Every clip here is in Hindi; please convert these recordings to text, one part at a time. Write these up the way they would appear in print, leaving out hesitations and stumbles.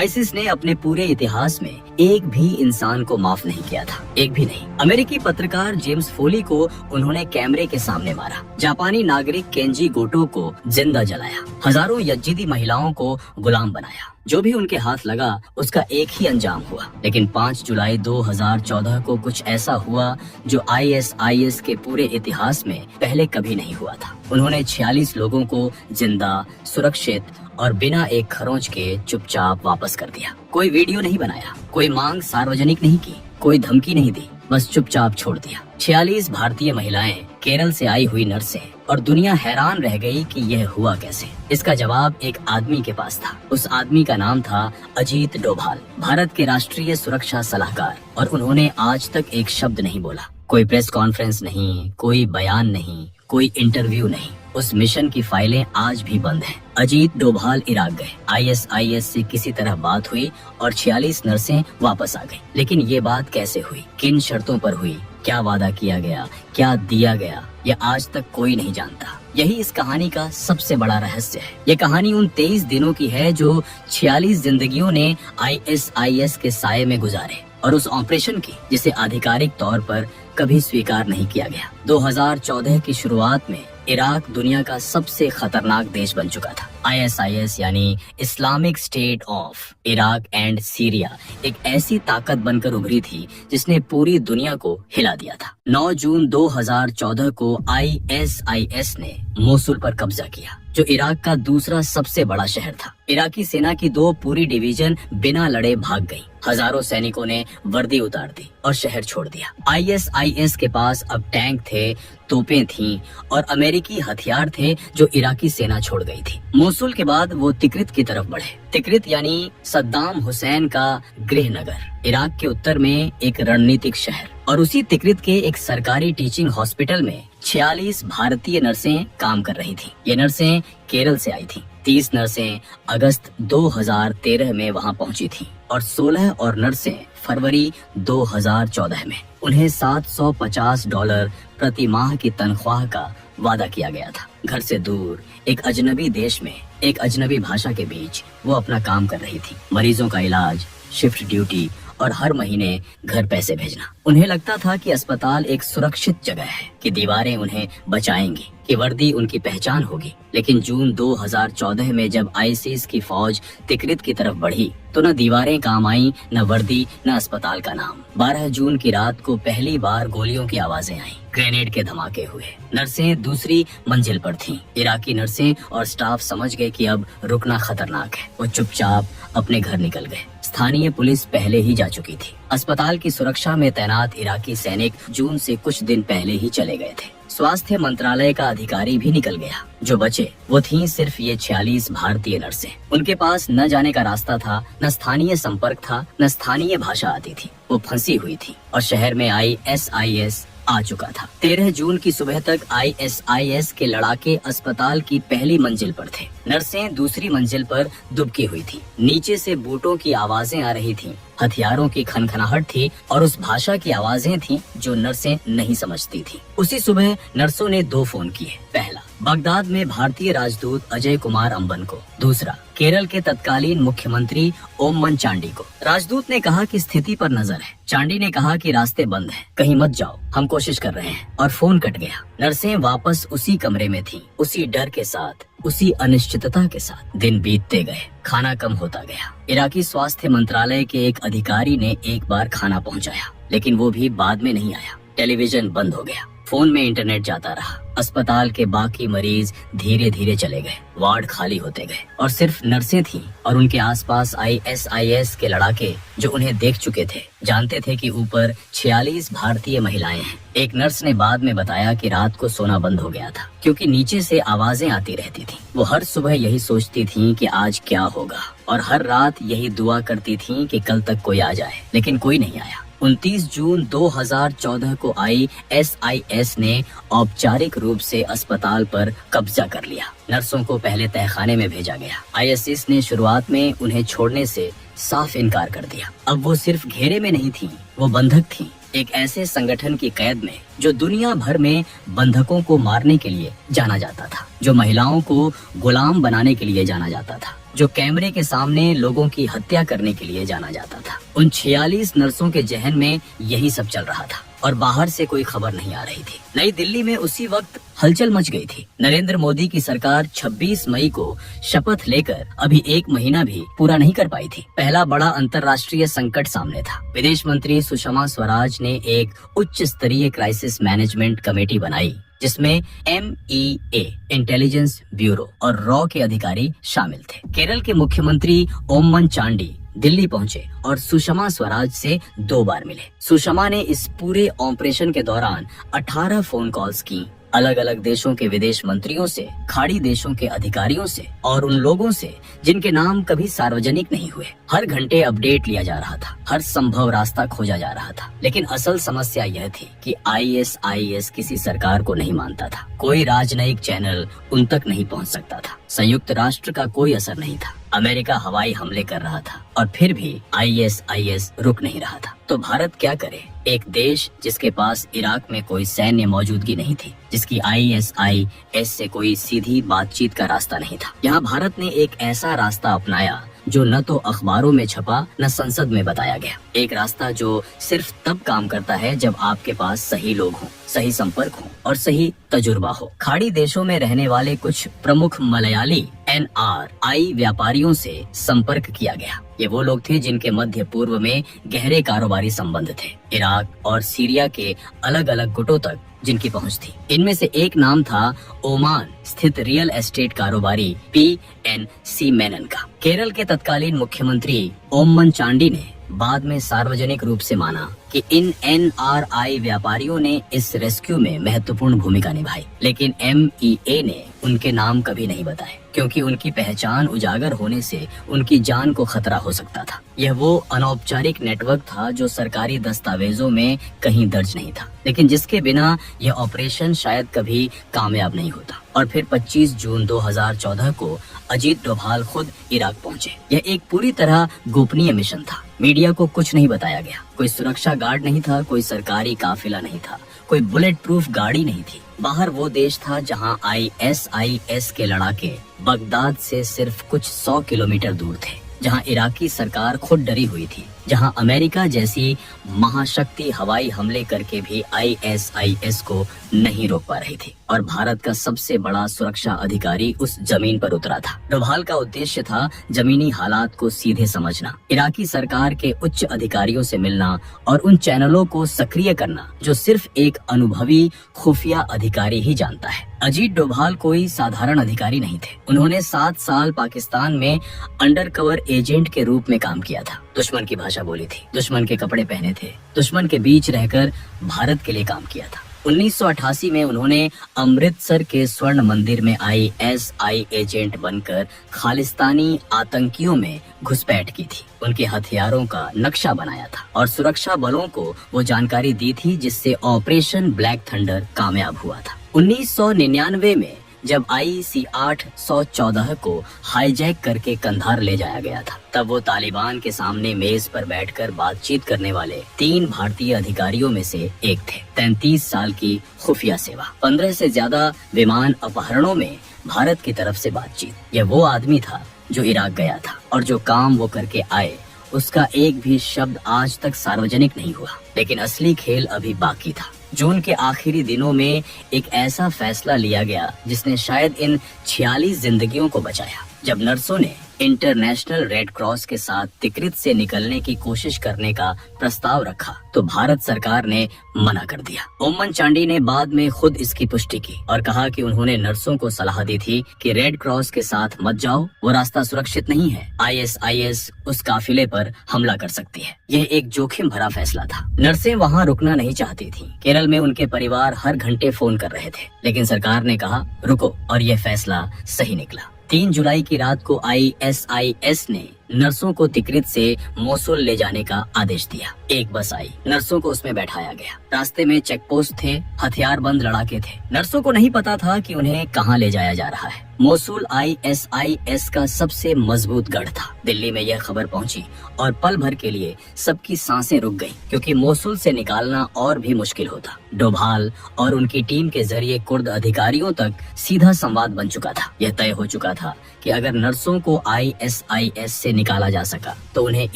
आईसिस ने अपने पूरे इतिहास में एक भी इंसान को माफ नहीं किया था, एक भी नहीं। अमेरिकी पत्रकार जेम्स फोली को उन्होंने कैमरे के सामने मारा, जापानी नागरिक केंजी गोटो को जिंदा जलाया, हजारों यजीदी महिलाओं को गुलाम बनाया। जो भी उनके हाथ लगा उसका एक ही अंजाम हुआ। लेकिन 5 जुलाई 2014 को कुछ ऐसा हुआ जो आईएसआईएस के पूरे इतिहास में पहले कभी नहीं हुआ था। उन्होंने 46 लोगों को जिंदा, सुरक्षित और बिना एक खरोंच के चुपचाप वापस कर दिया। कोई वीडियो नहीं बनाया, कोई मांग सार्वजनिक नहीं की, कोई धमकी नहीं दी, बस चुपचाप छोड़ दिया। 46 भारतीय महिलाएं, केरल से आई हुई नर्सें, और दुनिया हैरान रह गई कि यह हुआ कैसे। इसका जवाब एक आदमी के पास था। उस आदमी का नाम था अजीत डोभाल, भारत के राष्ट्रीय सुरक्षा सलाहकार, और उन्होंने आज तक एक शब्द नहीं बोला। कोई प्रेस कॉन्फ्रेंस नहीं, कोई बयान नहीं, कोई इंटरव्यू नहीं। उस मिशन की फाइलें आज भी बंद हैं। अजीत डोभाल इराक गए, आईएसआईएस से किसी तरह बात हुई और 46 नर्सें वापस आ गई। लेकिन ये बात कैसे हुई, किन शर्तों पर हुई, क्या वादा किया गया, क्या दिया गया, यह आज तक कोई नहीं जानता। यही इस कहानी का सबसे बड़ा रहस्य है। ये कहानी उन 23 दिनों की है जो 46 जिंदगियों ने आईएसआईएस के साये में गुजारे, और उस ऑपरेशन की जिसे आधिकारिक तौर पर कभी स्वीकार नहीं किया गया। 2014 की शुरुआत में इराक दुनिया का सबसे खतरनाक देश बन चुका था। आईएसआईएस यानी Islamic state of Iraq and Syria एक ऐसी ताकत बनकर उभरी थी जिसने पूरी दुनिया को हिला दिया था। 9 जून 2014 को आईएसआईएस ने मोसुल पर कब्जा किया, जो इराक का दूसरा सबसे बड़ा शहर था। इराकी सेना की 2 पूरी डिवीजन बिना लड़े भाग गई। हजारों सैनिकों ने वर्दी उतार दी और शहर छोड़ दिया। आईएसआईएस के पास अब टैंक थे, तोपें थीं और अमेरिकी हथियार थे जो इराकी सेना छोड़ गई थी। मोसुल के बाद वो तिक्रित की तरफ बढ़े। तिक्रित यानी सद्दाम हुसैन का गृह नगर, इराक के उत्तर में एक रणनीतिक शहर। और उसी तिक्रित के एक सरकारी टीचिंग हॉस्पिटल में 46 भारतीय नर्सें काम कर रही थी। ये नर्सें केरल से आई थी। 30 नर्सें अगस्त 2013 में वहां पहुंची थी और 16 और नर्सें फरवरी 2014 में। उन्हें $750 प्रति माह की तनख्वाह का वादा किया गया था। घर से दूर एक अजनबी देश में एक अजनबी भाषा के बीच वो अपना काम कर रही थी। मरीजों का इलाज, शिफ्ट ड्यूटी और हर महीने घर पैसे भेजना। उन्हें लगता था कि अस्पताल एक सुरक्षित जगह है, कि दीवारें उन्हें बचाएंगी, कि वर्दी उनकी पहचान होगी। लेकिन जून 2014 में जब आईसिस की फौज तिक्रित की तरफ बढ़ी तो न दीवारें काम आई, न वर्दी, न अस्पताल का नाम। 12 जून की रात को पहली बार गोलियों की आवाजें आईं, ग्रेनेड के धमाके हुए। नर्सें दूसरी मंजिल पर थीं। इराकी नर्सें और स्टाफ समझ गए कि अब रुकना खतरनाक है। वो चुपचाप अपने घर निकल गए। स्थानीय पुलिस पहले ही जा चुकी थी। अस्पताल की सुरक्षा में तैनात इराकी सैनिक जून से कुछ दिन पहले ही चले गए थे। स्वास्थ्य मंत्रालय का अधिकारी भी निकल गया। जो बचे वो थीं सिर्फ ये 46 भारतीय नर्सें। उनके पास न जाने का रास्ता था, न स्थानीय संपर्क था, न स्थानीय भाषा आती थी। वो फंसी हुई थी और शहर में आईएसआईएस आ चुका था। 13 जून की सुबह तक आईएसआईएस के लड़ाके अस्पताल की पहली मंजिल पर थे। नर्सें दूसरी मंजिल पर दुबकी हुई थी। नीचे से बूटों की आवाजें आ रही थीं, हथियारों की खनखनाहट थी और उस भाषा की आवाजें थीं जो नर्सें नहीं समझती थीं। उसी सुबह नर्सों ने 2 फोन किए। पहला, बगदाद में भारतीय राजदूत अजय कुमार अम्बन को। दूसरा, केरल के तत्कालीन मुख्यमंत्री ओमन चांडी को। राजदूत ने कहा कि स्थिति पर नजर है। चांडी ने कहा कि रास्ते बंद हैं, कहीं मत जाओ, हम कोशिश कर रहे हैं। और फोन कट गया। नर्सें वापस उसी कमरे में थीं, उसी डर के साथ, उसी अनिश्चितता के साथ। दिन बीतते गए, खाना कम होता गया। इराकी स्वास्थ्य मंत्रालय के एक अधिकारी ने एक बार खाना पहुंचाया, लेकिन वो भी बाद में नहीं आया। टेलीविजन बंद हो गया, फोन में इंटरनेट जाता रहा। अस्पताल के बाकी मरीज धीरे धीरे चले गए, वार्ड खाली होते गए और सिर्फ नर्सें थीं और उनके आसपास आईएसआईएस के लड़ाके जो उन्हें देख चुके थे। जानते थे कि ऊपर 46 भारतीय महिलाएं हैं। एक नर्स ने बाद में बताया कि रात को सोना बंद हो गया था क्योंकि नीचे से आवाजें आती रहती थीं। वो हर सुबह यही सोचती थीं कि आज क्या होगा और हर रात यही दुआ करती थीं कि कल तक कोई आ जाए, लेकिन कोई नहीं आया। 29 जून 2014 को आईएसआईएस ने औपचारिक रूप से अस्पताल पर कब्जा कर लिया। नर्सों को पहले तहखाने में भेजा गया। आईएसआईएस ने शुरुआत में उन्हें छोड़ने से साफ इनकार कर दिया। अब वो सिर्फ घेरे में नहीं थी, वो बंधक थी, एक ऐसे संगठन की कैद में जो दुनिया भर में बंधकों को मारने के लिए जाना जाता था, जो महिलाओं को गुलाम बनाने के लिए जाना जाता था। जो कैमरे के सामने लोगों की हत्या करने के लिए जाना जाता था। उन 46 नर्सों के जहन में यही सब चल रहा था और बाहर से कोई खबर नहीं आ रही थी। नई दिल्ली में उसी वक्त हलचल मच गई थी। नरेंद्र मोदी की सरकार 26 मई को शपथ लेकर अभी 1 महीना भी पूरा नहीं कर पाई थी। पहला बड़ा अंतर्राष्ट्रीय संकट सामने था। विदेश मंत्री सुषमा स्वराज ने एक उच्च स्तरीय क्राइसिस मैनेजमेंट कमेटी बनाई जिसमें MEA इंटेलिजेंस ब्यूरो और रॉ के अधिकारी शामिल थे। केरल के मुख्यमंत्री ओमन चांडी दिल्ली पहुंचे और सुषमा स्वराज से 2 बार मिले। सुषमा ने इस पूरे ऑपरेशन के दौरान 18 फोन कॉल्स की, अलग अलग देशों के विदेश मंत्रियों से, खाड़ी देशों के अधिकारियों से और उन लोगों से जिनके नाम कभी सार्वजनिक नहीं हुए। हर घंटे अपडेट लिया जा रहा था, हर संभव रास्ता खोजा जा रहा था। लेकिन असल समस्या यह थी कि ISIS किसी सरकार को नहीं मानता था। कोई राजनयिक चैनल उन तक नहीं पहुंच सकता था। संयुक्त राष्ट्र का कोई असर नहीं था। अमेरिका हवाई हमले कर रहा था और फिर भी ISIS रुक नहीं रहा था। तो भारत क्या करे? एक देश जिसके पास इराक में कोई सैन्य मौजूदगी नहीं थी, जिसकी ISIS से कोई सीधी बातचीत का रास्ता नहीं था। यहाँ भारत ने एक ऐसा रास्ता अपनाया जो न तो अखबारों में छपा न संसद में बताया गया। एक रास्ता जो सिर्फ तब काम करता है जब आपके पास सही लोग हों, सही संपर्क हो और सही तजुर्बा हो। खाड़ी देशों में रहने वाले कुछ प्रमुख मलयाली NRI व्यापारियों से संपर्क किया गया। ये वो लोग थे जिनके मध्य पूर्व में गहरे कारोबारी संबंध थे, इराक और सीरिया के अलग अलग गुटों तक जिनकी पहुंच थी। इनमें से एक नाम था ओमान स्थित रियल एस्टेट कारोबारी PNC मेनन का। केरल के तत्कालीन मुख्यमंत्री ओमन चांडी ने बाद में सार्वजनिक रूप से माना कि इन NRI व्यापारियों ने इस रेस्क्यू में महत्वपूर्ण भूमिका निभाई, लेकिन MEA ने उनके नाम कभी नहीं बताए क्योंकि उनकी पहचान उजागर होने से उनकी जान को खतरा हो सकता था। यह वो अनौपचारिक नेटवर्क था जो सरकारी दस्तावेजों में कहीं दर्ज नहीं था, लेकिन जिसके बिना यह ऑपरेशन शायद कभी कामयाब नहीं होता। और फिर 25 जून 2014 को अजीत डोभाल खुद इराक पहुंचे। यह एक पूरी तरह गोपनीय मिशन था। मीडिया को कुछ नहीं बताया गया। कोई सुरक्षा गार्ड नहीं था, कोई सरकारी काफिला नहीं था, कोई बुलेट प्रूफ गाड़ी नहीं थी। बाहर वो देश था जहां ISIS के लड़ाके बगदाद से सिर्फ कुछ 100 किलोमीटर दूर थे, जहां इराकी सरकार खुद डरी हुई थी, जहां अमेरिका जैसी महाशक्ति हवाई हमले करके भी ISIS को नहीं रोक पा रही थी। और भारत का सबसे बड़ा सुरक्षा अधिकारी उस जमीन पर उतरा था। डोभाल का उद्देश्य था जमीनी हालात को सीधे समझना, इराकी सरकार के उच्च अधिकारियों से मिलना और उन चैनलों को सक्रिय करना जो सिर्फ एक अनुभवी खुफिया अधिकारी ही जानता है। अजीत डोभाल कोई साधारण अधिकारी नहीं थे। उन्होंने 7 साल पाकिस्तान में अंडरकवर एजेंट के रूप में काम किया था। दुश्मन की भाषा बोली थी, दुश्मन के कपड़े पहने थे, दुश्मन के बीच रहकर भारत के लिए काम किया था। 1988 में उन्होंने अमृतसर के स्वर्ण मंदिर में ISI एजेंट बनकर खालिस्तानी आतंकियों में घुसपैठ की थी। उनके हथियारों का नक्शा बनाया था और सुरक्षा बलों को वो जानकारी दी थी जिससे ऑपरेशन ब्लैक थंडर कामयाब हुआ था। 1999 में जब IC-814 को हाईजैक करके कंधार ले जाया गया था, तब वो तालिबान के सामने मेज पर बैठकर बातचीत करने वाले 3 भारतीय अधिकारियों में से एक थे। 33 साल की खुफिया सेवा, 15 से ज्यादा विमान अपहरणों में भारत की तरफ से बातचीत। यह वो आदमी था जो इराक गया था और जो काम वो करके आए उसका एक भी शब्द आज तक सार्वजनिक नहीं हुआ। लेकिन असली खेल अभी बाकी था। जून के आखिरी दिनों में एक ऐसा फैसला लिया गया जिसने शायद इन 46 जिंदगियों को बचाया। जब नर्सों ने इंटरनेशनल रेड क्रॉस के साथ तिकरित से निकलने की कोशिश करने का प्रस्ताव रखा तो भारत सरकार ने मना कर दिया। ओमन चांडी ने बाद में खुद इसकी पुष्टि की और कहा कि उन्होंने नर्सों को सलाह दी थी कि रेड क्रॉस के साथ मत जाओ, वो रास्ता सुरक्षित नहीं है। ISIS उस काफिले पर हमला कर सकती है। यह एक जोखिम भरा फैसला था। नर्सें वहाँ रुकना नहीं चाहती थी। केरल में उनके परिवार हर घंटे फोन कर रहे थे, लेकिन सरकार ने कहा रुको, और यह फैसला सही निकला। 3 जुलाई की रात को ISIS ने नर्सों को तिकरित से मोसुल ले जाने का आदेश दिया। एक बस आई, नर्सों को उसमें बैठाया गया। रास्ते में चेक पोस्ट थे, हथियारबंद लड़ाके थे। नर्सों को नहीं पता था कि उन्हें कहाँ ले जाया जा रहा है। मोसुल ISIS का सबसे मजबूत गढ़ था। दिल्ली में यह खबर पहुंची और पल भर के लिए सबकी सांसें रुक गईं, क्योंकि मोसुल से निकालना और भी मुश्किल होता। डोभाल और उनकी टीम के जरिए कुर्द अधिकारियों तक सीधा संवाद बन चुका था। यह तय हो चुका था कि अगर नर्सों को ISIS से निकाला जा सका तो उन्हें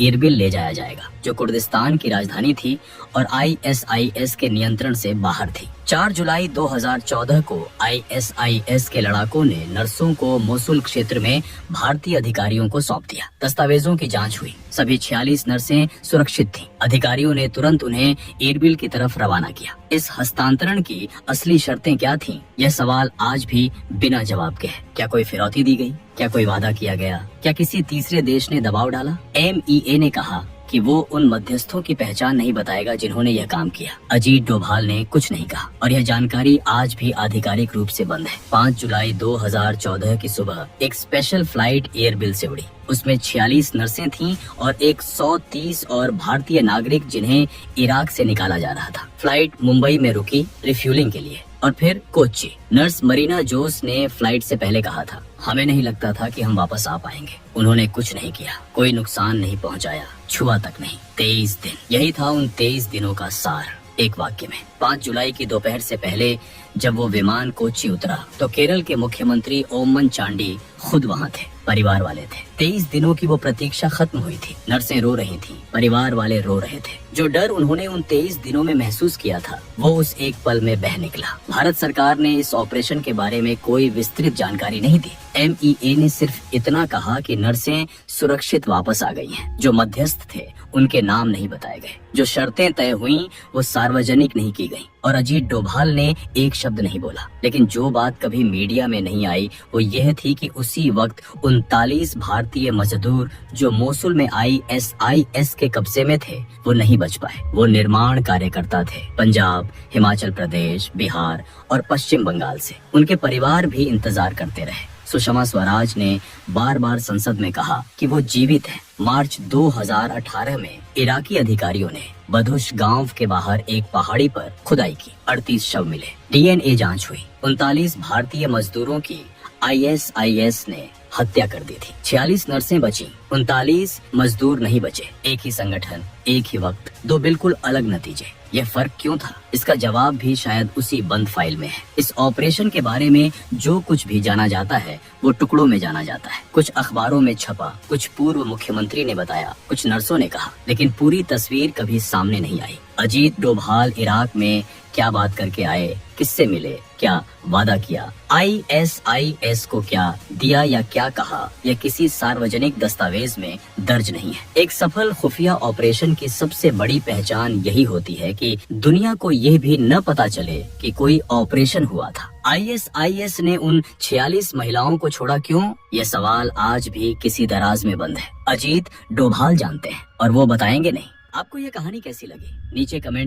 इरबिल ले जाया जाएगा, जो कुर्दिस्तान की राजधानी थी और ISIS के नियंत्रण से बाहर थी। 4 जुलाई 2014 को ISIS के लड़ाकों ने नर्सों को मोसुल क्षेत्र में भारतीय अधिकारियों को सौंप दिया। दस्तावेजों की जांच हुई, सभी 46 नर्सें सुरक्षित थीं। अधिकारियों ने तुरंत उन्हें इरबिल की तरफ रवाना किया। इस हस्तांतरण की असली शर्तें क्या थीं? यह सवाल आज भी बिना जवाब के है। क्या कोई फिरौती दी गई? क्या कोई वादा किया गया? क्या किसी तीसरे देश ने दबाव डाला? MEA ने कहा कि वो उन मध्यस्थों की पहचान नहीं बताएगा जिन्होंने यह काम किया। अजीत डोभाल ने कुछ नहीं कहा और यह जानकारी आज भी आधिकारिक रूप से बंद है। 5 जुलाई 2014 की सुबह एक स्पेशल फ्लाइट एयरबिल से उड़ी। उसमें 46 नर्सें थीं और 130 और भारतीय नागरिक जिन्हें इराक से निकाला जा रहा था। फ्लाइट मुंबई में रुकी रिफ्यूलिंग के लिए और फिर कोच्चि। नर्स मरीना जोस ने फ्लाइट से पहले कहा था, हमें नहीं लगता था कि हम वापस आ पाएंगे। उन्होंने कुछ नहीं किया, कोई नुकसान नहीं पहुंचाया, छुआ तक नहीं। 23 दिन, यही था उन 23 दिनों का सार एक वाक्य में। 5 जुलाई की दोपहर से पहले जब वो विमान कोच्चि उतरा तो केरल के मुख्यमंत्री ओमन चांडी खुद वहाँ थे, परिवार वाले थे। 23 दिनों की वो प्रतीक्षा खत्म हुई थी। नर्सें रो रही थीं, परिवार वाले रो रहे थे। जो डर उन्होंने उन 23 दिनों में महसूस किया था वो उस एक पल में बह निकला। भारत सरकार ने इस ऑपरेशन के बारे में कोई विस्तृत जानकारी नहीं दी। MEA ने सिर्फ इतना कहा कि नर्सें सुरक्षित वापस आ गई हैं। जो मध्यस्थ थे उनके नाम नहीं बताए गए। जो शर्तें तय हुई वो सार्वजनिक नहीं की गई और अजीत डोभाल ने एक शब्द नहीं बोला। लेकिन जो बात कभी मीडिया में नहीं आई वो यह थी कि उसी वक्त 39 भारतीय मजदूर जो मोसुल में ISIS के कब्जे में थे वो नहीं बच पाए। वो निर्माण कार्यकर्ता थे, पंजाब, हिमाचल प्रदेश, बिहार और पश्चिम बंगाल से। उनके परिवार भी इंतजार करते रहे। सुषमा स्वराज ने बार बार संसद में कहा कि वो जीवित हैं। मार्च 2018 में इराकी अधिकारियों ने बधुश गांव के बाहर एक पहाड़ी पर खुदाई की। 38 शव मिले, DNA जांच हुई। 39 भारतीय मजदूरों की ISIS ने हत्या कर दी थी। 46 नर्सें बची, 39 मजदूर नहीं बचे। एक ही संगठन, एक ही वक्त, दो बिल्कुल अलग नतीजे। यह फर्क क्यों था? इसका जवाब भी शायद उसी बंद फाइल में है। इस ऑपरेशन के बारे में जो कुछ भी जाना जाता है वो टुकड़ों में जाना जाता है। कुछ अखबारों में छपा, कुछ पूर्व मुख्यमंत्री ने बताया, कुछ नर्सों ने कहा, लेकिन पूरी तस्वीर कभी सामने नहीं आई। अजीत डोभाल इराक में क्या बात करके आए, किससे मिले, क्या वादा किया, ISIS को क्या दिया या क्या कहा, यह किसी सार्वजनिक दस्तावेज में दर्ज नहीं है। एक सफल खुफिया ऑपरेशन की सबसे बड़ी पहचान यही होती है कि दुनिया को यह भी न पता चले कि कोई ऑपरेशन हुआ था। ISIS ने उन 46 महिलाओं को छोड़ा क्यों? यह सवाल आज भी किसी दराज में बंद है। अजीत डोभाल जानते हैं और वो बताएंगे नहीं। आपको ये कहानी कैसी लगी नीचे कमेंट